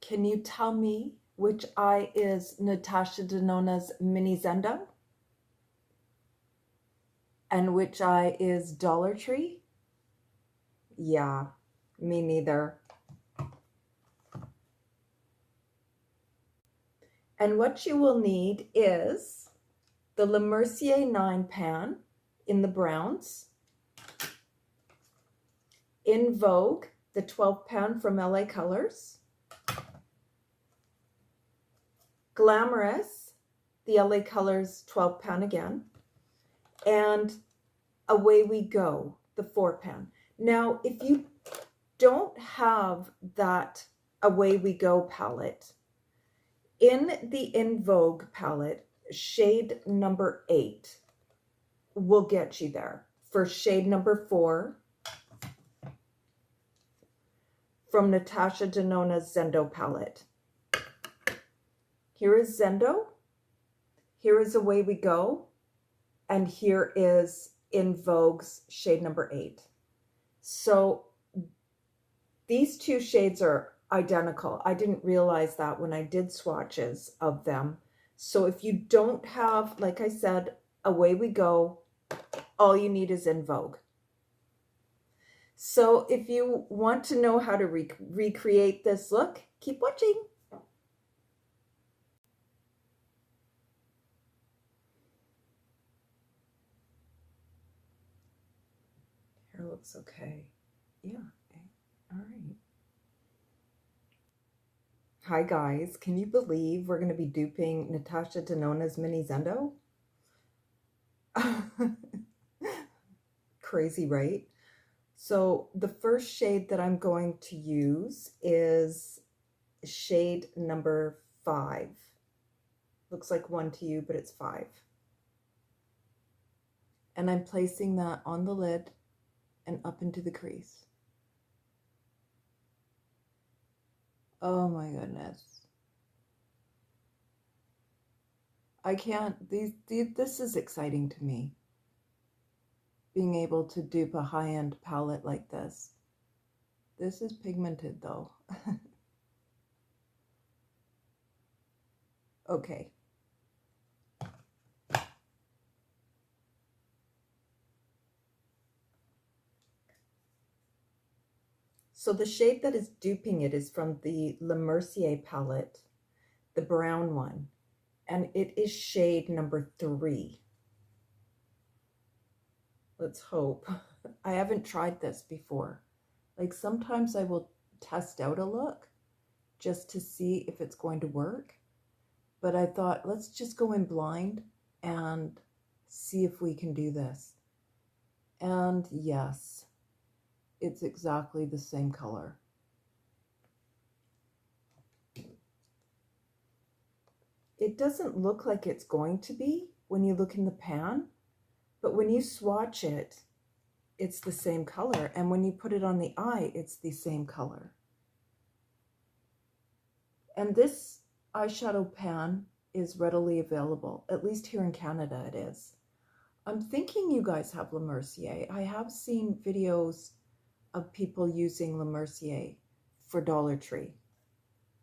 Can you tell me which eye is Natasha Denona's Mini Zendo? And which eye is Dollar Tree? Yeah, me neither. And what you will need is the La Mercier 9 pan in the browns, In Vogue, the 12 pan from LA Colors, Glamorous, the LA Colors 12 pan again, and Away We Go, the 4 pan. Now, if you don't have that Away We Go palette, in the In Vogue palette, shade number 8 will get you there. For shade number 4, from Natasha Denona's Zendo palette. Here is Zendo, here is Away We Go, and here is In Vogue's shade number 8. So these two shades are identical. I didn't realize that when I did swatches of them. So if you don't have, like I said, Away We Go, all you need is In Vogue. So if you want to know how to recreate this look, keep watching. Hair looks okay. Yeah, okay. All right. Hi guys, can you believe we're going to be duping Natasha Denona's Mini Zendo? Crazy, right? So the first shade that I'm going to use is shade number 5. Looks like 1 to you, but it's 5. And I'm placing that on the lid and up into the crease. Oh my goodness. I can't, this is exciting to me. Being able to dupe a high-end palette like this. This is pigmented though. Okay. So the shade that is duping it is from the La Mercier palette, the brown one, and it is shade number 3. Let's hope. I haven't tried this before. Like sometimes I will test out a look just to see if it's going to work. But I thought, let's just go in blind and see if we can do this. And yes, it's exactly the same color. It doesn't look like it's going to be when you look in the pan, but when you swatch it, it's the same color. And when you put it on the eye, it's the same color. And this eyeshadow pan is readily available, at least here in Canada it is. I'm thinking you guys have La Mercier. I have seen videos of people using La Mercier for Dollar Tree.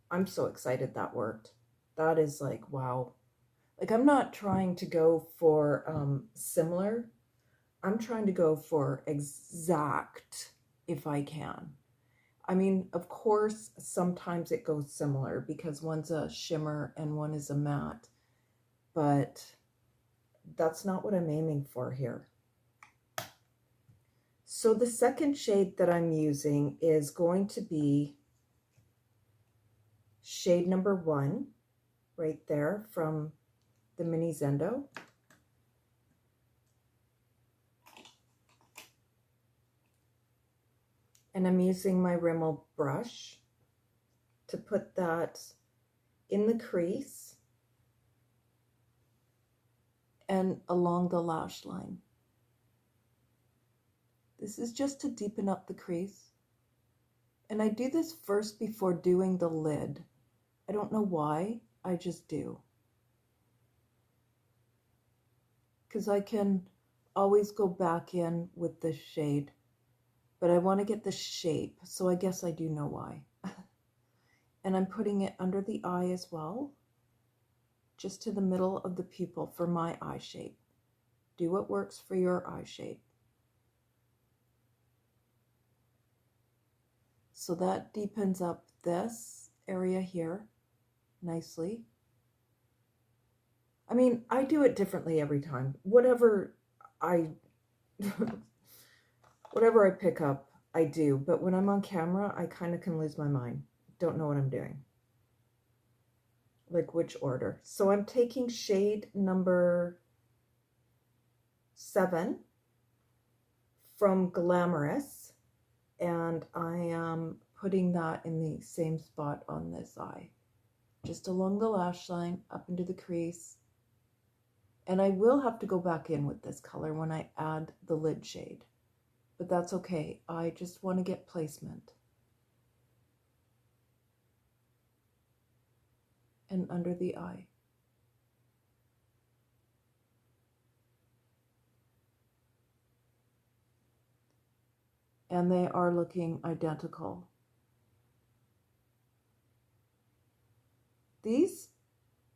I'm so excited that worked. That is like, wow. Like I'm not trying to go for similar. I'm trying to go for exact if I can. I mean, of course, sometimes it goes similar because one's a shimmer and one is a matte, but that's not what I'm aiming for here. So the second shade that I'm using is going to be shade number 1, right there from the Mini Zendo. And I'm using my Rimmel brush to put that in the crease and along the lash line. This is just to deepen up the crease. And I do this first before doing the lid. I don't know why, I just do. Because I can always go back in with this shade. But I want to get the shape, so I guess I do know why. And I'm putting it under the eye as well, just to the middle of the pupil for my eye shape. Do what works for your eye shape. So that deepens up this area here nicely. I mean, I do it differently every time. Whatever I pick up, I do. But when I'm on camera, I kind of can lose my mind. Don't know what I'm doing. Like which order. So I'm taking shade number 7 from Glamorous, and I am putting that in the same spot on this eye, just along the lash line, up into the crease. And I will have to go back in with this color when I add the lid shade, but that's okay. I just want to get placement. And under the eye. And they are looking identical. These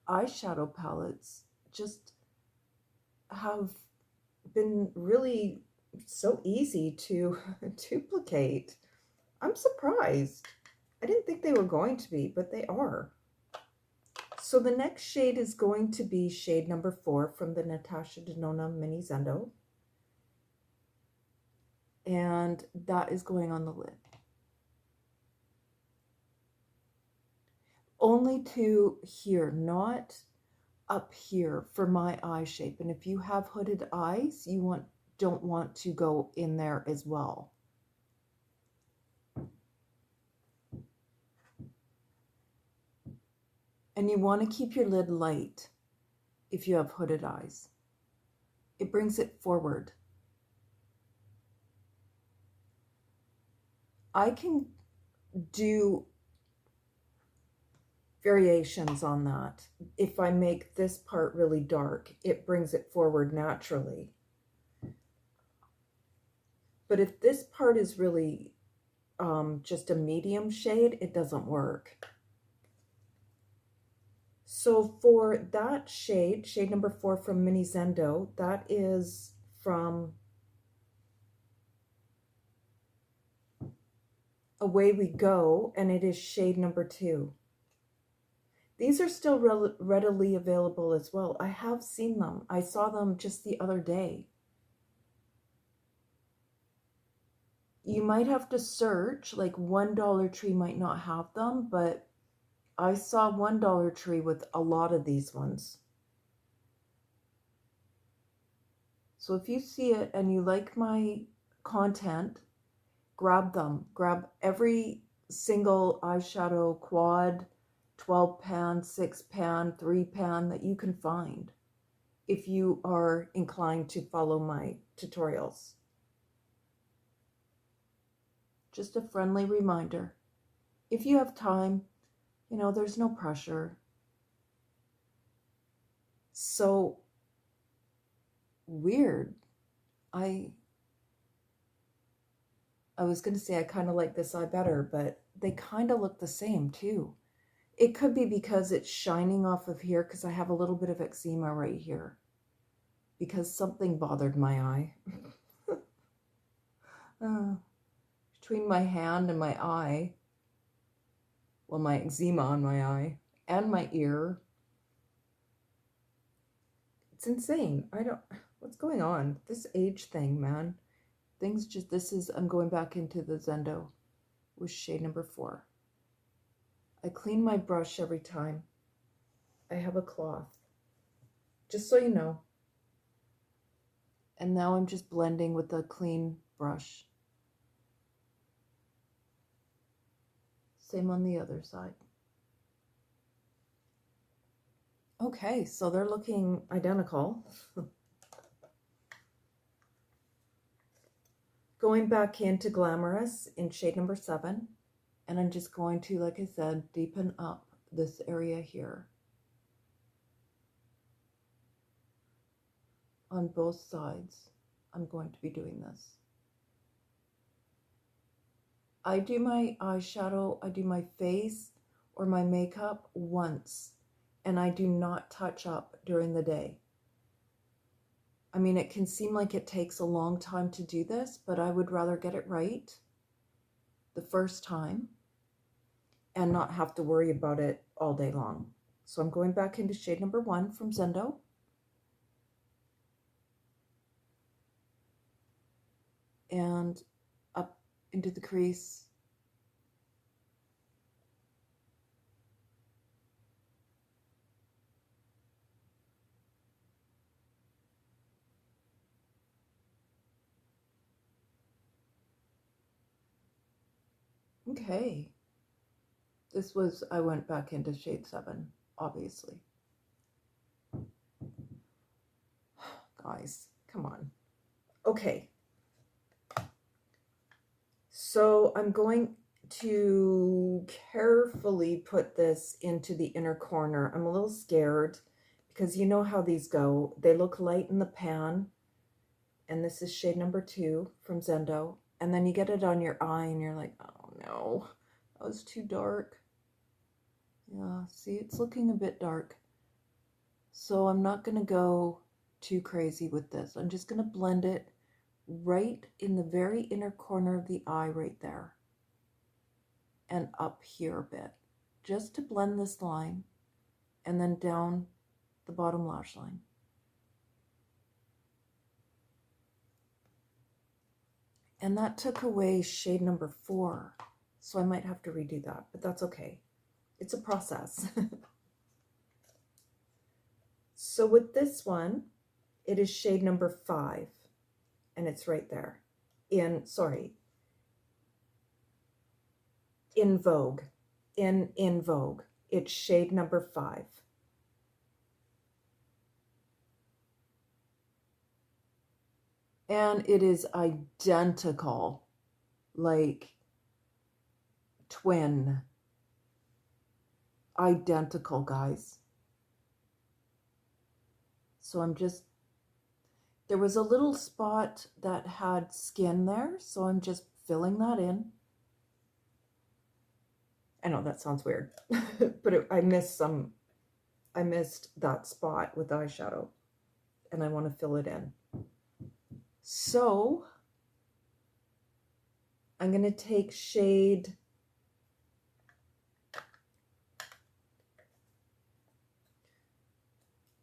eyeshadow palettes just have been really so easy to duplicate. I'm surprised. I didn't think they were going to be, but they are. So the next shade is going to be shade number 4 from the Natasha Denona Mini Zendo. And that is going on the lid. Only to here, not up here for my eye shape. And if you have hooded eyes, you don't want to go in there as well. And you want to keep your lid light if you have hooded eyes. It brings it forward. I can do variations on that. If I make this part really dark, it brings it forward naturally. But if this part is really just a medium shade, it doesn't work. So for that shade, shade number 4 from Mini Zendo, that is from Away We Go, and it is shade number 2. These are still readily available as well. I have seen them. I saw them just the other day. You might have to search, like one Dollar Tree might not have them, but I saw one Dollar Tree with a lot of these ones. So if you see it and you like my content, grab them. Grab every single eyeshadow quad, 12 pan, 6 pan, 3 pan that you can find if you are inclined to follow my tutorials. Just a friendly reminder. If you have time, you know, there's no pressure. So weird. I was going to say I kind of like this eye better, but they kind of look the same too. It could be because it's shining off of here because I have a little bit of eczema right here because something bothered my eye. Between my hand and my eye, well, my eczema on my eye and my ear. It's insane. What's going on? This age thing, man. Things just, I'm going back into the Zendo with shade number 4. I clean my brush every time. I have a cloth, just so you know. And now I'm just blending with a clean brush. Same on the other side. Okay, so they're looking identical. Going back into Glamorous in shade number 7. And I'm just going to, like I said, deepen up this area here. On both sides, I'm going to be doing this. I do my eyeshadow, I do my face, or my makeup once, and I do not touch up during the day. I mean, it can seem like it takes a long time to do this, but I would rather get it right the first time and not have to worry about it all day long. So I'm going back into shade number 1 from Zendo. And up into the crease. Okay. This was, I went back into shade 7, obviously. Guys, come on. Okay. So I'm going to carefully put this into the inner corner. I'm a little scared because you know how these go. They look light in the pan. And this is shade number 2 from Zendo. And then you get it on your eye and you're like, oh no, that was too dark. Yeah, see, it's looking a bit dark. So I'm not going to go too crazy with this. I'm just going to blend it right in the very inner corner of the eye right there. And up here a bit. Just to blend this line. And then down the bottom lash line. And that took away shade number 4. So I might have to redo that, but that's okay. It's a process. So with this one, it is shade number 5. And it's right there. In Vogue. In Vogue. It's shade number 5. And it is identical, like twin. Identical, guys. So I'm just, there was a little spot that had skin there, so I'm just filling that in. I know that sounds weird, but I missed that spot with eyeshadow, and I want to fill it in. So I'm going to take shade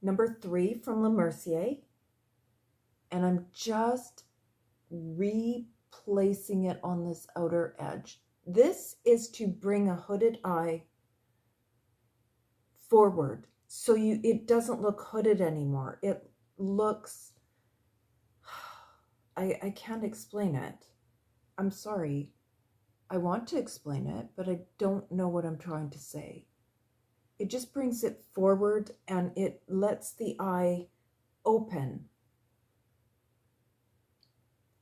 number 3 from La Mercier, and I'm just replacing it on this outer edge. This is to bring a hooded eye forward, so it doesn't look hooded anymore. It looks, I can't explain it. I'm sorry. I want to explain it, but I don't know what I'm trying to say. It just brings it forward and it lets the eye open.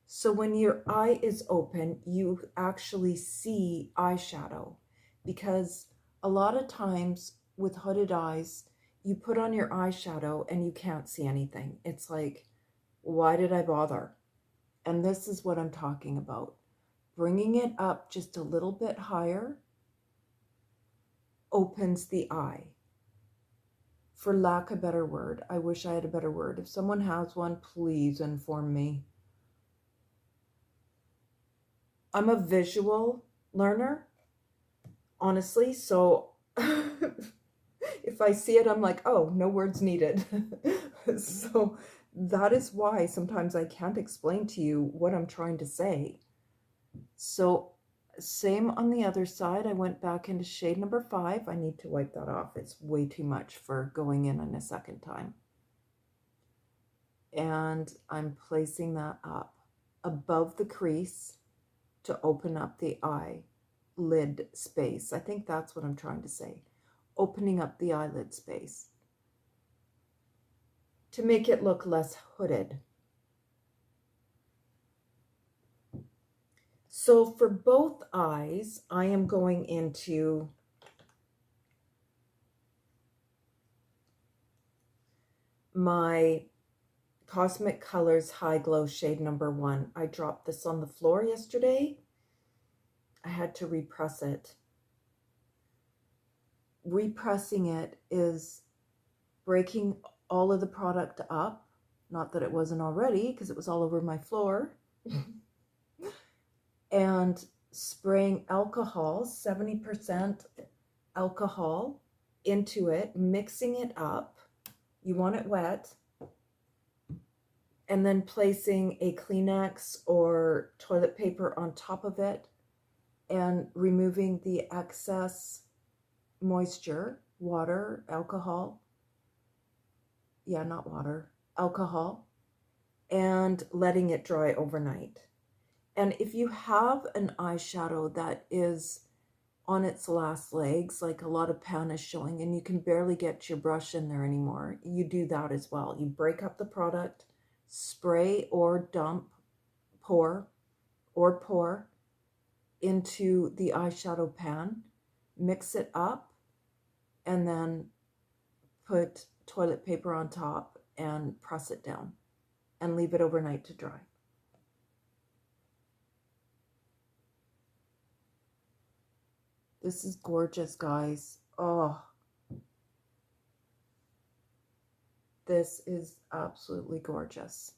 So when your eye is open, you actually see eyeshadow, because a lot of times with hooded eyes, you put on your eyeshadow and you can't see anything. It's like, why did I bother? And this is what I'm talking about. Bringing it up just a little bit higher opens the eye. For lack of a better word, I wish I had a better word. If someone has one, please inform me. I'm a visual learner, honestly, so if I see it, I'm like, oh, no words needed. So that is why sometimes I can't explain to you what I'm trying to say. So same on the other side. I went back into shade number 5. I need to wipe that off. It's way too much for going in a second time. And I'm placing that up above the crease to open up the eyelid space. I think that's what I'm trying to say. Opening up the eyelid space to make it look less hooded. So for both eyes, I am going into my Cosmic Colors High Glow shade number 1. I dropped this on the floor yesterday. I had to repress it. repressing it is breaking all of the product up. Not that it wasn't already, because it was all over my floor. And spraying alcohol, 70% alcohol into it, mixing it up. You want it wet. And then placing a Kleenex or toilet paper on top of it and removing the excess moisture, water, alcohol. Yeah, not water, alcohol, and letting it dry overnight. And if you have an eyeshadow that is on its last legs, like a lot of pan is showing, and you can barely get your brush in there anymore, you do that as well. You break up the product, spray or dump, pour into the eyeshadow pan, mix it up, and then put toilet paper on top and press it down and leave it overnight to dry. This is gorgeous, guys. Oh, this is absolutely gorgeous.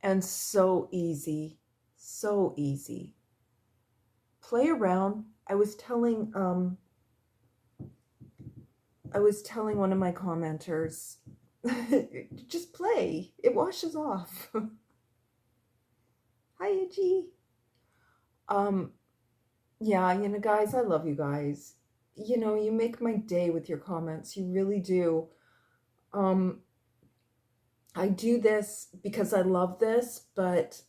And so easy, so easy. Play around. I was telling one of my commenters, just play. It washes off. Hi, Iggy. Yeah, you know, guys, I love you guys. You know, you make my day with your comments. You really do. I do this because I love this, but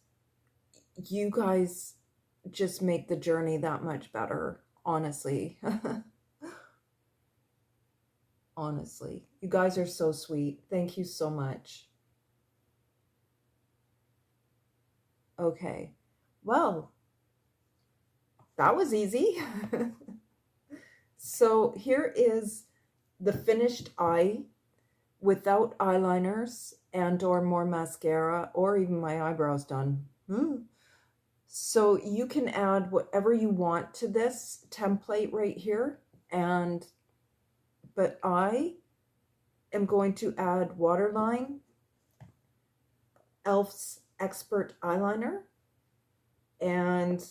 you guys just make the journey that much better, honestly. Honestly, you guys are so sweet. Thank you so much. Okay, well, that was easy. So here is the finished eye without eyeliners and or more mascara or even my eyebrows done. So you can add whatever you want to this template right here, but I am going to add Waterline, Elf's Expert Eyeliner, and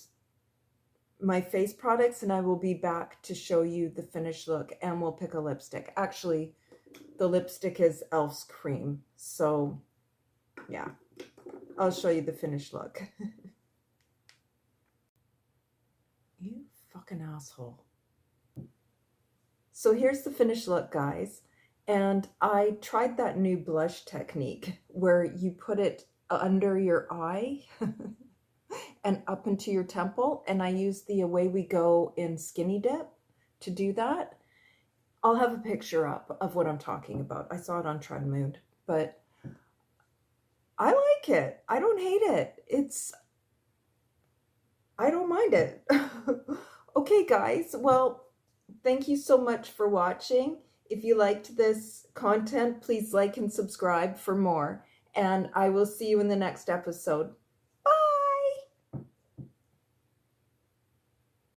my face products, and I will be back to show you the finished look, and we'll pick a lipstick. Actually, the lipstick is Elf's Cream, so yeah, I'll show you the finished look. You fucking asshole. So here's the finished look, guys. And I tried that new blush technique where you put it under your eye and up into your temple. And I used the Away We Go in Skinny Dip to do that. I'll have a picture up of what I'm talking about. I saw it on Trendmood, but I like it. I don't hate it. I don't mind it. Okay, guys. Well, thank you so much for watching. If you liked this content, please like and subscribe for more. And I will see you in the next episode.